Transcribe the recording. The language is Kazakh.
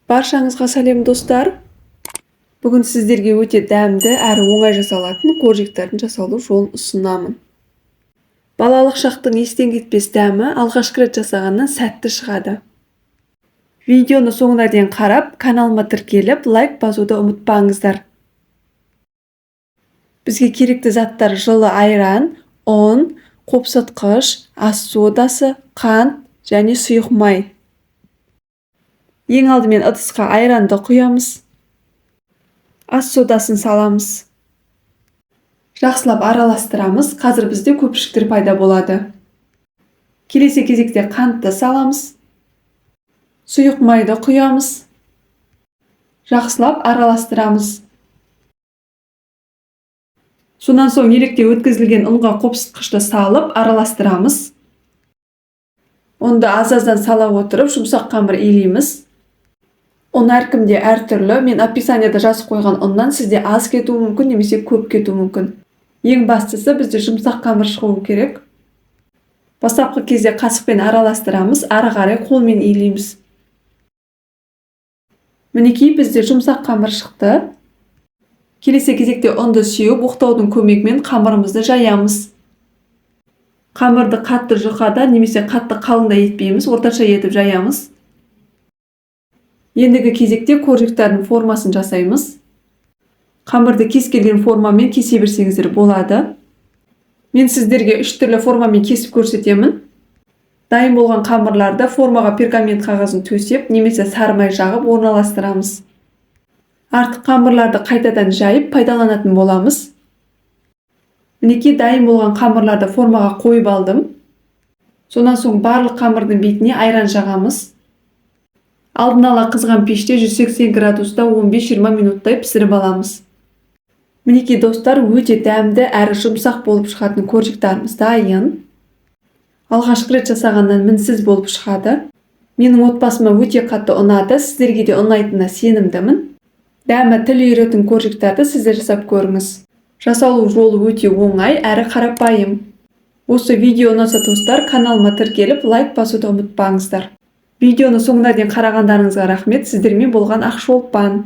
Баршаңызға сәлем достар. Бүгін сіздерге өте дәмді әрі оңай жасалатын коржиктердің жасалу жолын ұсынамын. Балалық шақтың естен кетпес дәмі алғашқы рет жасағаннан сәтті шығады. Видеоны соңына дейін қарап, каналыма тіркеліп, лайк басуды ұмытпаңыздар. Бізге керекті заттар жылы айран, ұн, қопсытқыш, ас содасы, қант және сұйық май. Ең алдымен ыдысқа айранды құямыз. Ас содасын саламыз. Жақсылап араластырамыз. Қазір бізде көпіршіктер пайда болады. Келесі кезекте қантты саламыз. Сұйық майды құямыз. Жақсылап араластырамыз. Сонан соң електен өткізілген ұнға қопсытқышты салып араластырамыз. Онды аз-аздан сала отырып жұмсақ қамыр илейміз. Ұн әркімде әртүрлі. Мен описанияда жазып қойған ұннан сізде аз кетуі мүмкін, немесе көп кетуі мүмкін. Ең бастысы бізде жұмсақ қамыр шығуы керек. Бастапқы кезде қасықпен араластырамыз, ары қарай қолмен илейміз. Мінекей бізде жұмсақ қамыр шықты. Келесі кезекте ұнды сеуіп, оқтаудың көмегімен қамырымызды жаямыз. Қамырды қатты жұқада немесе қатты қалыңда етпейміз, орташа етіп жаямыз. Ендігі кезекте коржиктардың формасын жасаймыз. Қамырды кез келген формамен кесе берсеңіздер болады. Мен сіздерге 3 түрлі формамен кесіп көрсетемін. Дайын болған қамырларды формаға пергамент қағазын төсеп, немесе сары май жағып орналастырамыз. Артық қамырларды қайтадан жайып пайдаланатын боламыз. Мінекей дайын болған қамырларды формаға қойып алдым. Сонан соң барлық қамырдың бетіне айран жағамыз. Алдын ала қызған пеште 180 градуста 15-20 минуттай пісіріп аламыз. Мінекей достар, өте дәмді әрі жұмсақ болып шығатын коржиктарымыз дайын. Алғашқы рет жасағаннан мінсіз болып шығады. Менің отбасыма өте қатты ұнады, сіздерге де ұнайтынына сенімдімін. Дәмі тіл үйіретін коржиктарды сіздер жасап көріңіз. Жасалу жолы өте оңай әрі қарапайым. Осы видео ұнаса достар, каналыма тіркеліп, лайк басуды ұмытпаңыздар. Видеоны соңына дейін қарағандарыңызға рахмет. Сіздермен болған Ақшолпан.